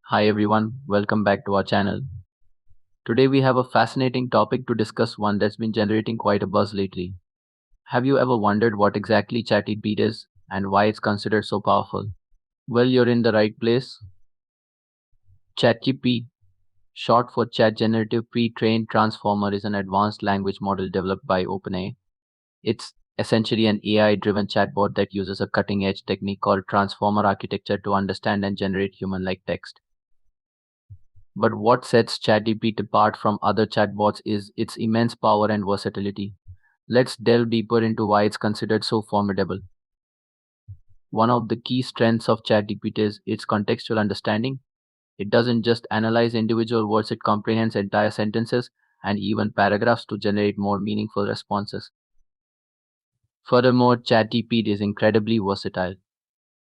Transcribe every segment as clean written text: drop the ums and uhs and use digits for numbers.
Hi everyone, welcome back to our channel. Today we have a fascinating topic to discuss, one that's been generating quite a buzz lately. Have you ever wondered what exactly ChatGPT is and why it's considered so powerful? Well, you're in the right place. ChatGPT, short for Chat Generative Pre-trained Transformer, is an advanced language model developed by OpenAI. It's essentially an AI-driven chatbot that uses a cutting-edge technique called transformer architecture to understand and generate human-like text. But what sets ChatGPT apart from other chatbots is its immense power and versatility. Let's delve deeper into why it's considered so formidable. One of the key strengths of ChatGPT is its contextual understanding. It doesn't just analyze individual words, it comprehends entire sentences and even paragraphs to generate more meaningful responses. Furthermore, ChatGPT is incredibly versatile.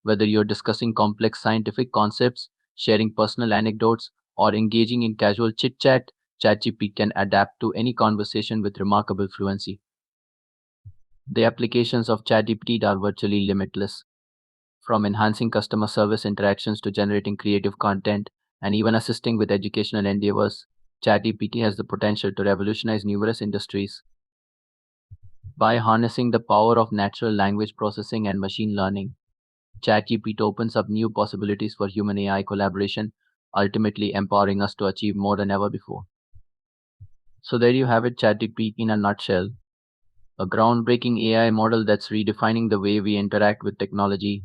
Whether you're discussing complex scientific concepts, sharing personal anecdotes, or engaging in casual chit chat, ChatGPT can adapt to any conversation with remarkable fluency. The applications of ChatGPT are virtually limitless, from enhancing customer service interactions to generating creative content and even assisting with educational endeavors. ChatGPT has the potential to revolutionize numerous industries. By harnessing the power of natural language processing and machine learning, ChatGPT opens up new possibilities for human AI collaboration, ultimately empowering us to achieve more than ever before. So, there you have it, ChatGPT in a nutshell, a groundbreaking AI model that's redefining the way we interact with technology.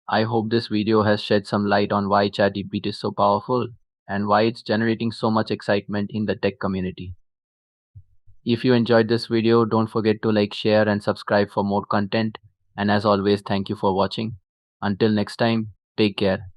I hope this video has shed some light on why ChatGPT is so powerful and why it's generating so much excitement in the tech community. If you enjoyed this video, don't forget to like, share, and subscribe for more content. And as always, thank you for watching. Until next time, take care.